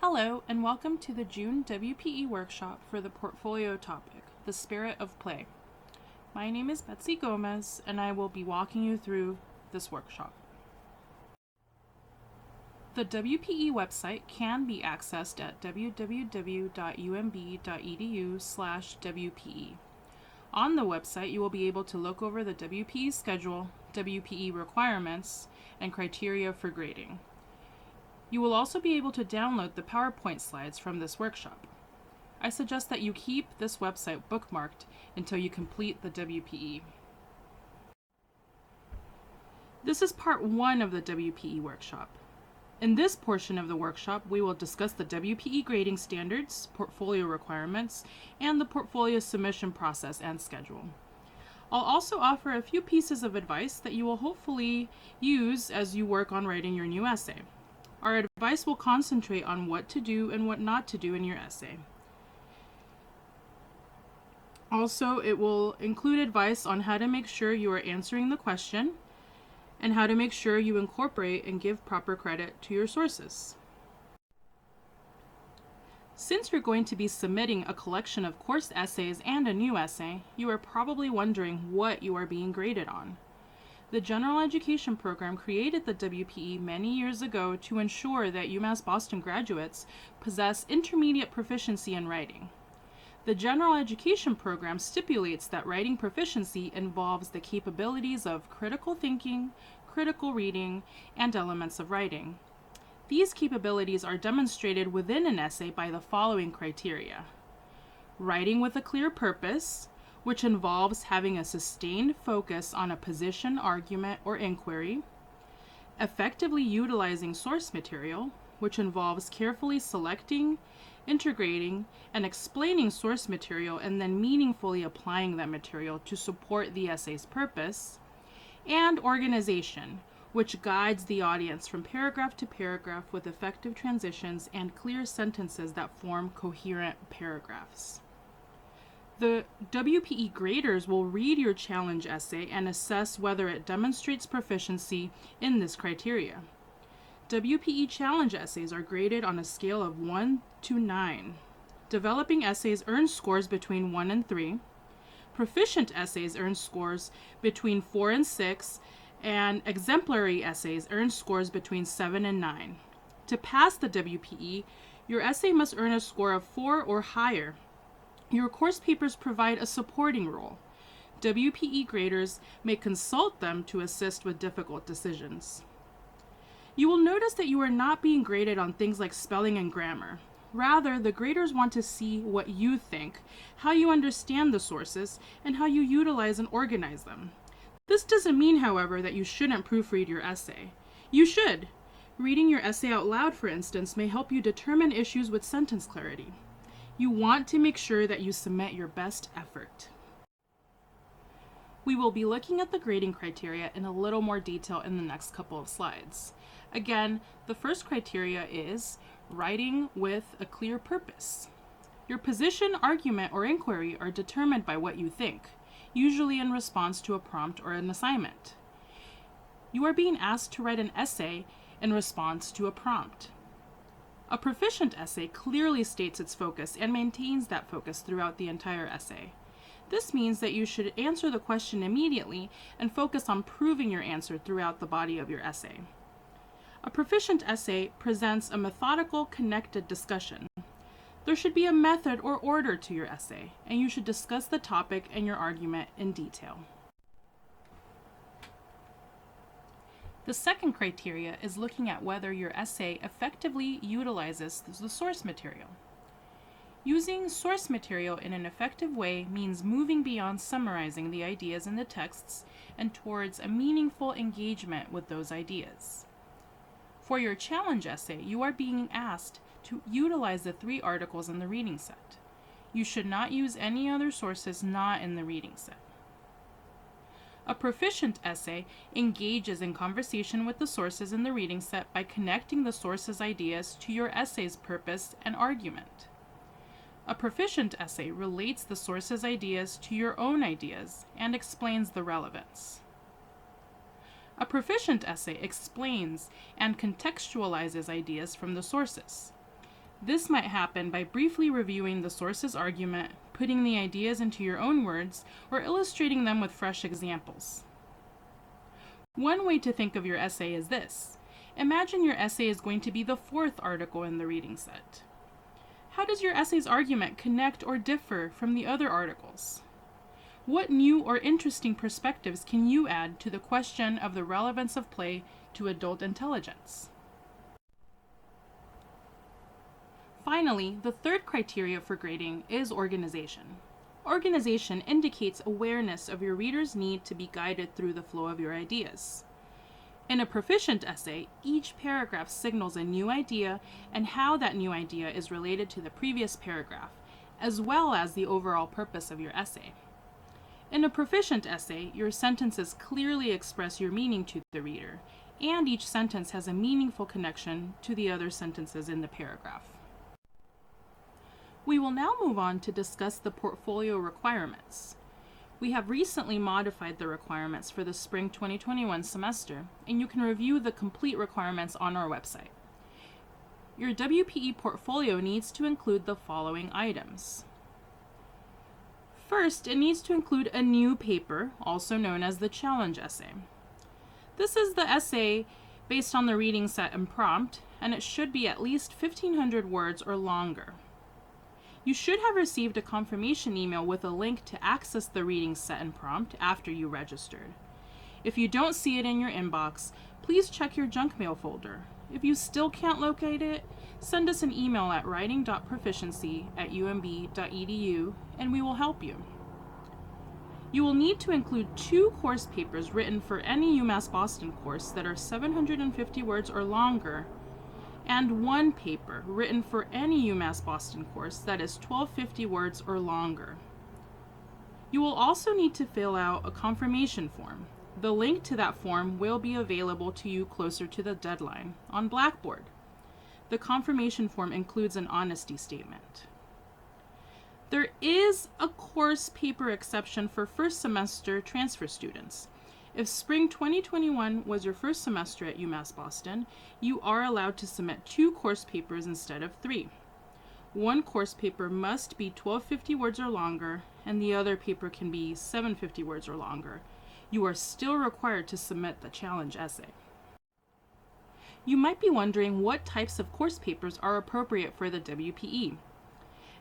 Hello, and welcome to the June WPE workshop for the portfolio topic, The Spirit of Play. My name is Betsy Gomez, and I will be walking you through this workshop. The WPE website can be accessed at www.umb.edu/WPE. On the website, you will be able to look over the WPE schedule, WPE requirements, and criteria for grading. You will also be able to download the PowerPoint slides from this workshop. I suggest that you keep this website bookmarked until you complete the WPE. This is part 1 of the WPE workshop. In this portion of the workshop, we will discuss the WPE grading standards, portfolio requirements, and the portfolio submission process and schedule. I'll also offer a few pieces of advice that you will hopefully use as you work on writing your new essay. Our advice will concentrate on what to do and what not to do in your essay. Also, it will include advice on how to make sure you are answering the question and how to make sure you incorporate and give proper credit to your sources. Since you're going to be submitting a collection of course essays and a new essay, you are probably wondering what you are being graded on. The General Education Program created the WPE many years ago to ensure that UMass Boston graduates possess intermediate proficiency in writing. The General Education Program stipulates that writing proficiency involves the capabilities of critical thinking, critical reading, and elements of writing. These capabilities are demonstrated within an essay by the following criteria: writing with a clear purpose, which involves having a sustained focus on a position, argument, or inquiry; effectively utilizing source material, which involves carefully selecting, integrating, and explaining source material and then meaningfully applying that material to support the essay's purpose; and organization, which guides the audience from paragraph to paragraph with effective transitions and clear sentences that form coherent paragraphs. The WPE graders will read your challenge essay and assess whether it demonstrates proficiency in this criteria. WPE challenge essays are graded on a scale of 1 to 9. Developing essays earn scores between 1 and 3. Proficient essays earn scores between 4 and 6, and exemplary essays earn scores between 7 and 9. To pass the WPE, your essay must earn a score of 4 or higher. Your course papers provide a supporting role. WPE graders may consult them to assist with difficult decisions. You will notice that you are not being graded on things like spelling and grammar. Rather, the graders want to see what you think, how you understand the sources, and how you utilize and organize them. This doesn't mean, however, that you shouldn't proofread your essay. You should. Reading your essay out loud, for instance, may help you determine issues with sentence clarity. You want to make sure that you submit your best effort. We will be looking at the grading criteria in a little more detail in the next couple of slides. Again, the first criteria is writing with a clear purpose. Your position, argument, or inquiry are determined by what you think, usually in response to a prompt or an assignment. You are being asked to write an essay in response to a prompt. A proficient essay clearly states its focus and maintains that focus throughout the entire essay. This means that you should answer the question immediately and focus on proving your answer throughout the body of your essay. A proficient essay presents a methodical, connected discussion. There should be a method or order to your essay, and you should discuss the topic and your argument in detail. The second criteria is looking at whether your essay effectively utilizes the source material. Using source material in an effective way means moving beyond summarizing the ideas in the texts and towards a meaningful engagement with those ideas. For your challenge essay, you are being asked to utilize the 3 articles in the reading set. You should not use any other sources not in the reading set. A proficient essay engages in conversation with the sources in the reading set by connecting the source's ideas to your essay's purpose and argument. A proficient essay relates the source's ideas to your own ideas and explains the relevance. A proficient essay explains and contextualizes ideas from the sources. This might happen by briefly reviewing the source's argument, putting the ideas into your own words, or illustrating them with fresh examples. One way to think of your essay is this. Imagine your essay is going to be the fourth article in the reading set. How does your essay's argument connect or differ from the other articles? What new or interesting perspectives can you add to the question of the relevance of play to adult intelligence? Finally, the third criteria for grading is organization. Organization indicates awareness of your reader's need to be guided through the flow of your ideas. In a proficient essay, each paragraph signals a new idea and how that new idea is related to the previous paragraph, as well as the overall purpose of your essay. In a proficient essay, your sentences clearly express your meaning to the reader, and each sentence has a meaningful connection to the other sentences in the paragraph. We will now move on to discuss the portfolio requirements. We have recently modified the requirements for the spring 2021 semester, and you can review the complete requirements on our website. Your WPE portfolio needs to include the following items. First, it needs to include a new paper, also known as the challenge essay. This is the essay based on the reading set and prompt, and it should be at least 1,500 words or longer. You should have received a confirmation email with a link to access the reading set and prompt after you registered. If you don't see it in your inbox, please check your junk mail folder. If you still can't locate it, send us an email at writing.proficiency@umb.edu and we will help you. You will need to include 2 course papers written for any UMass Boston course that are 750 words or longer, and 1 paper written for any UMass Boston course that is 1,250 words or longer. You will also need to fill out a confirmation form. The link to that form will be available to you closer to the deadline on Blackboard. The confirmation form includes an honesty statement. There is a course paper exception for first semester transfer students. If spring 2021 was your first semester at UMass Boston, you are allowed to submit 2 course papers instead of 3. 1 course paper must be 1,250 words or longer, and the other paper can be 750 words or longer. You are still required to submit the challenge essay. You might be wondering what types of course papers are appropriate for the WPE.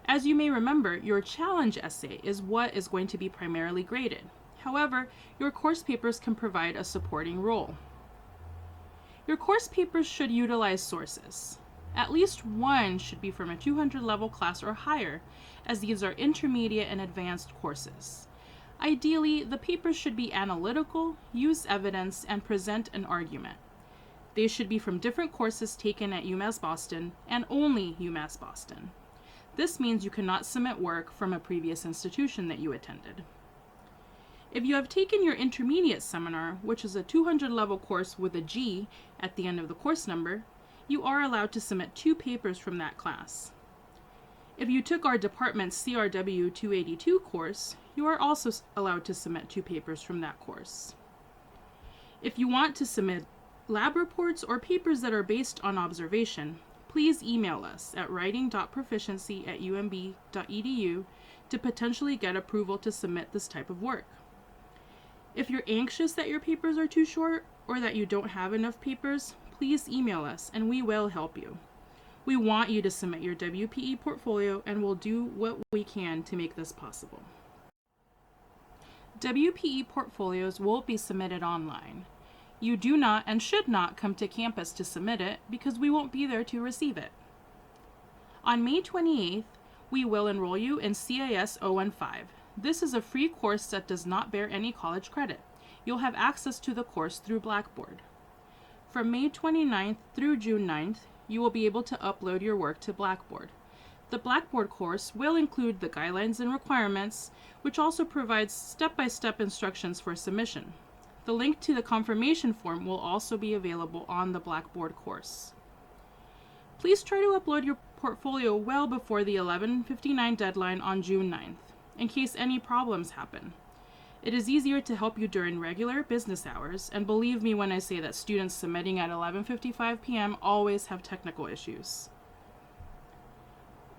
As you may remember, your challenge essay is what is going to be primarily graded. However, your course papers can provide a supporting role. Your course papers should utilize sources. At least 1 should be from a 200 level class or higher, as these are intermediate and advanced courses. Ideally, the papers should be analytical, use evidence, and present an argument. They should be from different courses taken at UMass Boston and only UMass Boston. This means you cannot submit work from a previous institution that you attended. If you have taken your intermediate seminar, which is a 200 level course with a G at the end of the course number, you are allowed to submit 2 papers from that class. If you took our department's CRW 282 course, you are also allowed to submit 2 papers from that course. If you want to submit lab reports or papers that are based on observation, please email us at writing.proficiency@umb.edu to potentially get approval to submit this type of work. If you're anxious that your papers are too short or that you don't have enough papers, please email us and we will help you. We want you to submit your WPE portfolio and we'll do what we can to make this possible. WPE portfolios will be submitted online. You do not and should not come to campus to submit it because we won't be there to receive it. On May 28th, we will enroll you in CIS 015. This is a free course that does not bear any college credit. You'll have access to the course through Blackboard. From May 29th through June 9th, you will be able to upload your work to Blackboard. The Blackboard course will include the guidelines and requirements, which also provides step-by-step instructions for submission. The link to the confirmation form will also be available on the Blackboard course. Please try to upload your portfolio well before the 11:59 deadline on June 9th, in case any problems happen. It is easier to help you during regular business hours, and believe me when I say that students submitting at 11:55 p.m. always have technical issues.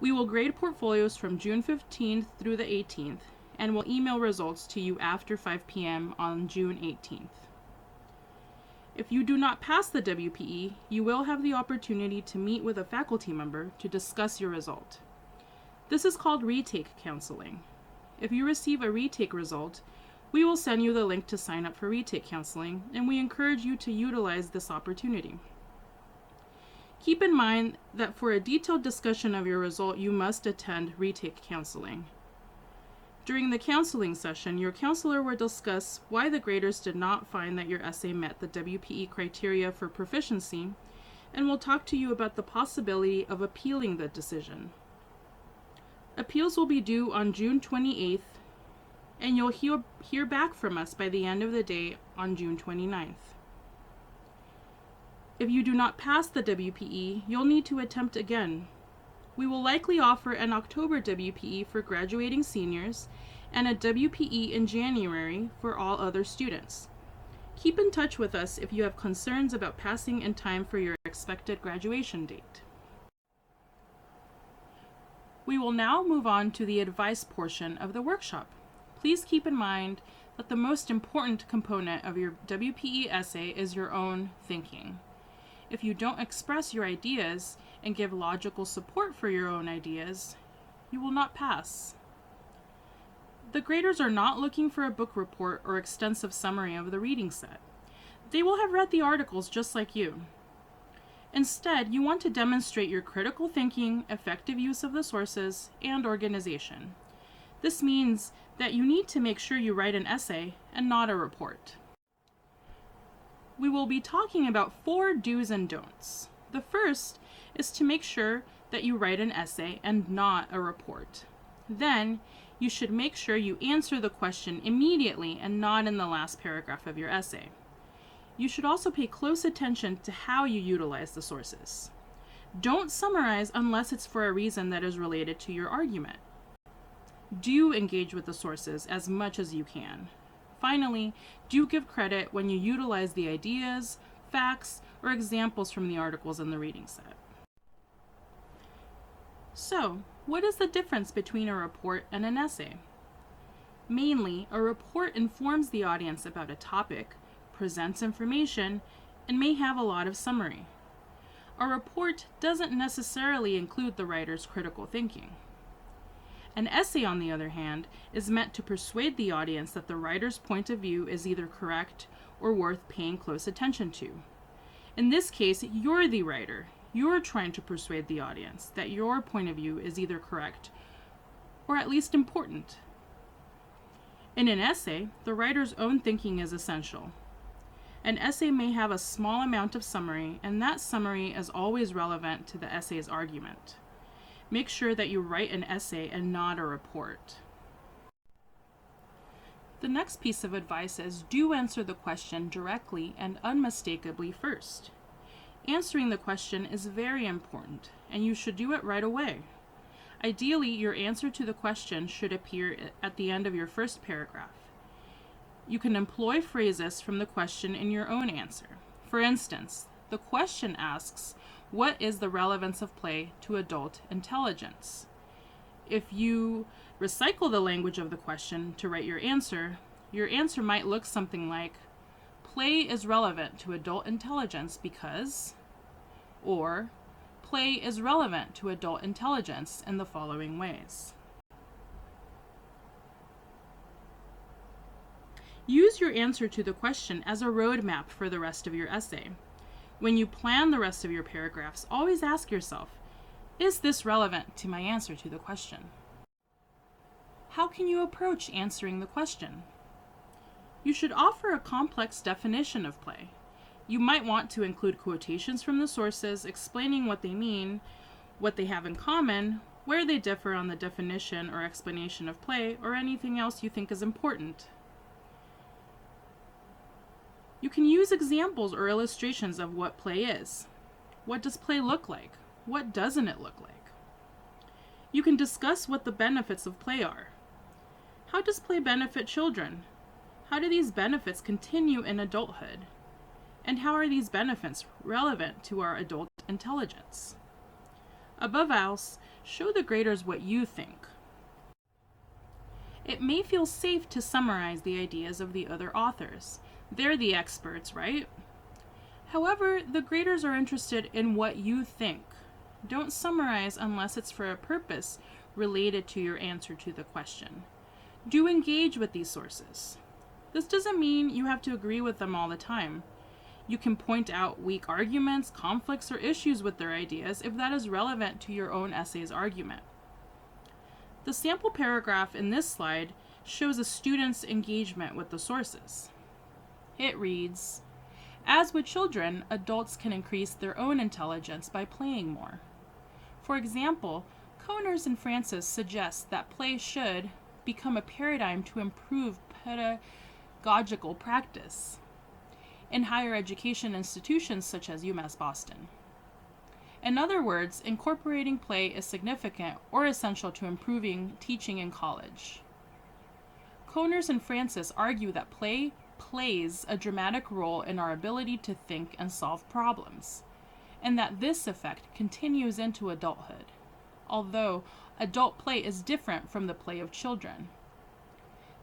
We will grade portfolios from June 15th through the 18th, and will email results to you after 5 p.m. on June 18th. If you do not pass the WPE, you will have the opportunity to meet with a faculty member to discuss your result. This is called Retake Counseling. If you receive a retake result, we will send you the link to sign up for Retake Counseling, and we encourage you to utilize this opportunity. Keep in mind that for a detailed discussion of your result, you must attend Retake Counseling. During the counseling session, your counselor will discuss why the graders did not find that your essay met the WPE criteria for proficiency, and will talk to you about the possibility of appealing the decision. Appeals will be due on June 28th, and you'll hear back from us by the end of the day on June 29th. If you do not pass the WPE, you'll need to attempt again. We will likely offer an October WPE for graduating seniors and a WPE in January for all other students. Keep in touch with us if you have concerns about passing in time for your expected graduation date. We will now move on to the advice portion of the workshop. Please keep in mind that the most important component of your WPE essay is your own thinking. If you don't express your ideas and give logical support for your own ideas, you will not pass. The graders are not looking for a book report or extensive summary of the reading set. They will have read the articles just like you. Instead, you want to demonstrate your critical thinking, effective use of the sources, and organization. This means that you need to make sure you write an essay and not a report. We will be talking about 4 do's and don'ts. The first is to make sure that you write an essay and not a report. Then, you should make sure you answer the question immediately and not in the last paragraph of your essay. You should also pay close attention to how you utilize the sources. Don't summarize unless it's for a reason that is related to your argument. Do engage with the sources as much as you can. Finally, do give credit when you utilize the ideas, facts, or examples from the articles in the reading set. So, what is the difference between a report and an essay? Mainly, a report informs the audience about a topic, presents information, and may have a lot of summary. A report doesn't necessarily include the writer's critical thinking. An essay, on the other hand, is meant to persuade the audience that the writer's point of view is either correct or worth paying close attention to. In this case, you're the writer. You're trying to persuade the audience that your point of view is either correct or at least important. In an essay, the writer's own thinking is essential. An essay may have a small amount of summary, and that summary is always relevant to the essay's argument. Make sure that you write an essay and not a report. The next piece of advice is do answer the question directly and unmistakably first. Answering the question is very important, and you should do it right away. Ideally, your answer to the question should appear at the end of your first paragraph. You can employ phrases from the question in your own answer. For instance, the question asks, what is the relevance of play to adult intelligence? If you recycle the language of the question to write your answer might look something like, play is relevant to adult intelligence because, or play is relevant to adult intelligence in the following ways. Use your answer to the question as a roadmap for the rest of your essay. When you plan the rest of your paragraphs, always ask yourself, is this relevant to my answer to the question? How can you approach answering the question? You should offer a complex definition of play. You might want to include quotations from the sources explaining what they mean, what they have in common, where they differ on the definition or explanation of play, or anything else you think is important. You can use examples or illustrations of what play is. What does play look like? What doesn't it look like? You can discuss what the benefits of play are. How does play benefit children? How do these benefits continue in adulthood? And how are these benefits relevant to our adult intelligence? Above all, Show the graders what you think. It may feel safe to summarize the ideas of the other authors. They're the experts, right? However, the graders are interested in what you think. Don't summarize unless it's for a purpose related to your answer to the question. Do engage with these sources. This doesn't mean you have to agree with them all the time. You can point out weak arguments, conflicts, or issues with their ideas if that is relevant to your own essay's argument. The sample paragraph in this slide shows a student's engagement with the sources. It reads, "As with children, adults can increase their own intelligence by playing more." For example, Coners and Francis suggest that play should become a paradigm to improve pedagogical practice in higher education institutions such as UMass Boston. In other words, incorporating play is significant or essential to improving teaching in college. Coners and Francis argue that play plays a dramatic role in our ability to think and solve problems, and that this effect continues into adulthood, although adult play is different from the play of children.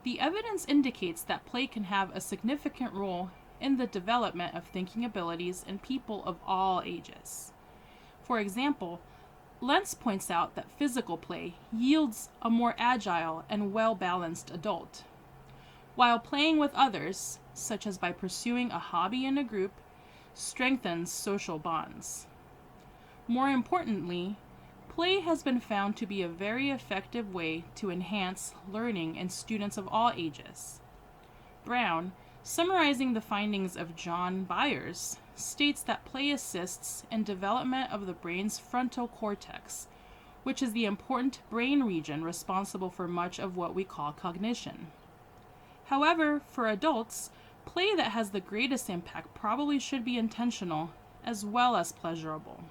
The evidence indicates that play can have a significant role in the development of thinking abilities in people of all ages. For example, Lentz points out that physical play yields a more agile and well-balanced adult, while playing with others, such as by pursuing a hobby in a group, strengthens social bonds. More importantly, play has been found to be a very effective way to enhance learning in students of all ages. Brown, summarizing the findings of John Byers, states that play assists in development of the brain's frontal cortex, which is the important brain region responsible for much of what we call cognition. However, for adults, play that has the greatest impact probably should be intentional as well as pleasurable.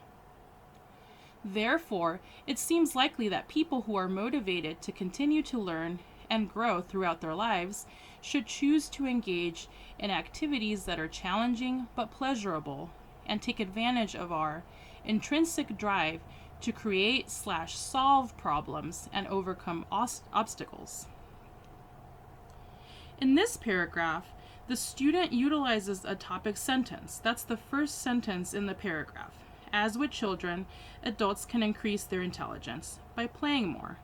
Therefore, it seems likely that people who are motivated to continue to learn and grow throughout their lives should choose to engage in activities that are challenging but pleasurable and take advantage of our intrinsic drive to create/solve problems and overcome obstacles. In this paragraph, the student utilizes a topic sentence. That's the first sentence in the paragraph. As with children, adults can increase their intelligence by playing more.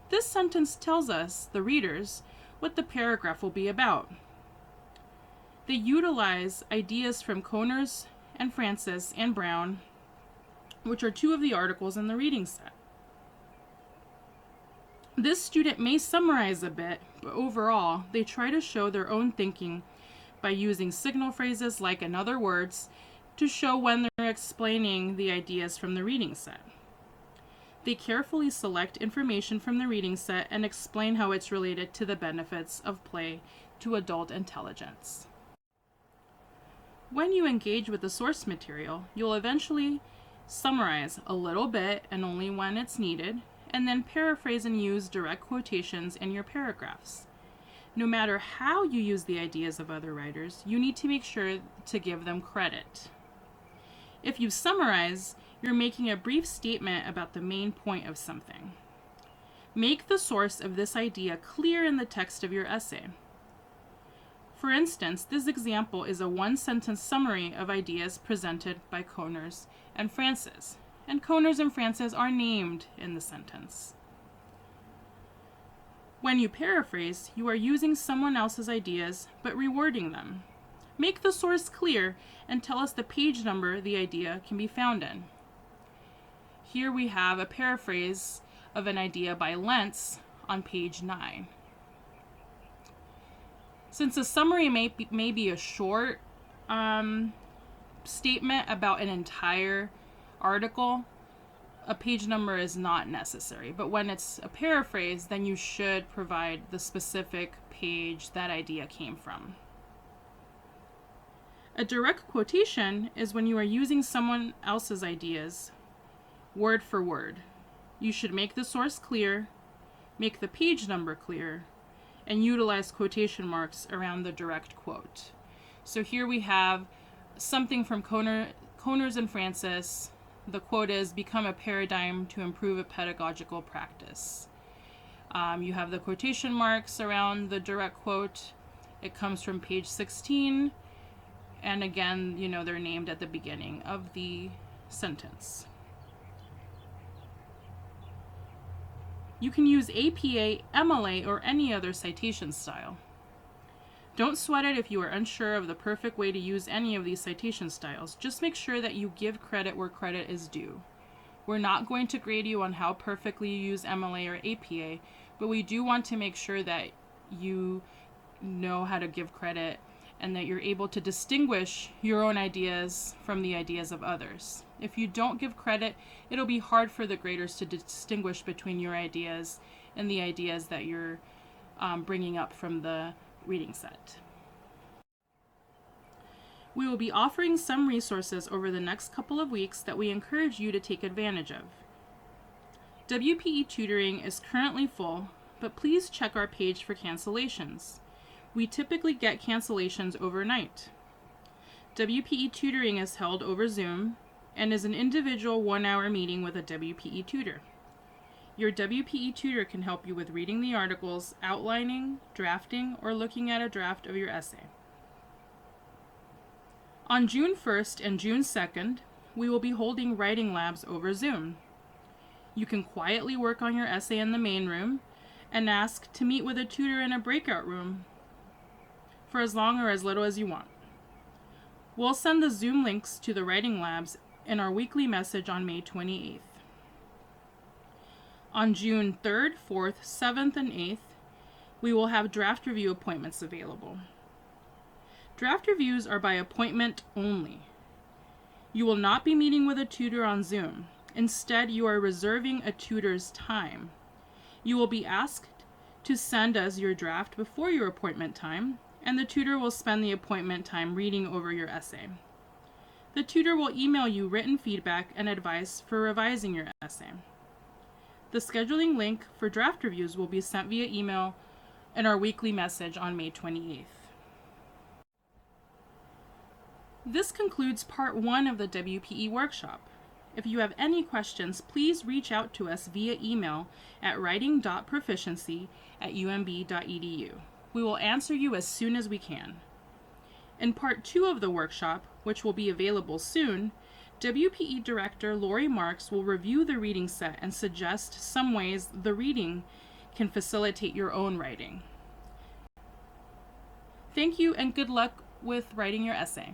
This sentence tells us, the readers, what the paragraph will be about. They utilize ideas from Coners and Francis and Brown, which are two of the articles in the reading set. This student may summarize a bit, but overall, they try to show their own thinking by using signal phrases like "in other words" to show when they're explaining the ideas from the reading set. They carefully select information from the reading set and explain how it's related to the benefits of play to adult intelligence. When you engage with the source material, you'll eventually summarize a little bit and only when it's needed, and then paraphrase and use direct quotations in your paragraphs. No matter how you use the ideas of other writers, you need to make sure to give them credit. If you summarize, you're making a brief statement about the main point of something. Make the source of this idea clear in the text of your essay. For instance, this example is a one-sentence summary of ideas presented by Coners and Francis, and Coners and Francis are named in the sentence. When you paraphrase, you are using someone else's ideas, but rewording them. Make the source clear and tell us the page number the idea can be found in. Here we have a paraphrase of an idea by Lentz on page 9. Since a summary may be a short statement about an entire article, a page number is not necessary. But when it's a paraphrase, then you should provide the specific page that idea came from. A direct quotation is when you are using someone else's ideas word for word. You should make the source clear, make the page number clear, and utilize quotation marks around the direct quote. So here we have something from Coners and Francis. The quote is, "Become a paradigm to improve a pedagogical practice." You have the quotation marks around the direct quote. It comes from page 16. And again, they're named at the beginning of the sentence. You can use APA, MLA, or any other citation style. Don't sweat it if you are unsure of the perfect way to use any of these citation styles. Just make sure that you give credit where credit is due. We're not going to grade you on how perfectly you use MLA or APA, but we do want to make sure that you know how to give credit and that you're able to distinguish your own ideas from the ideas of others. If you don't give credit, it'll be hard for the graders to distinguish between your ideas and the ideas that you're bringing up from the reading set. We will be offering some resources over the next couple of weeks that we encourage you to take advantage of. WPE tutoring is currently full, but please check our page for cancellations. We typically get cancellations overnight. WPE tutoring is held over Zoom and is an individual 1-hour meeting with a WPE tutor. Your WPE tutor can help you with reading the articles, outlining, drafting, or looking at a draft of your essay. On June 1st and June 2nd, we will be holding writing labs over Zoom. You can quietly work on your essay in the main room and ask to meet with a tutor in a breakout room for as long or as little as you want. We'll send the Zoom links to the writing labs in our weekly message on May 28th. On June 3rd, 4th, 7th, and 8th, we will have draft review appointments available. Draft reviews are by appointment only. You will not be meeting with a tutor on Zoom. Instead, you are reserving a tutor's time. You will be asked to send us your draft before your appointment time, and the tutor will spend the appointment time reading over your essay. The tutor will email you written feedback and advice for revising your essay. The scheduling link for draft reviews will be sent via email in our weekly message on May 28th. This concludes part 1 of the WPE workshop. If you have any questions, please reach out to us via email at writing.proficiency@umb.edu. We will answer you as soon as we can. In part 2 of the workshop, which will be available soon, WPE Director Lori Marks will review the reading set and suggest some ways the reading can facilitate your own writing. Thank you and good luck with writing your essay.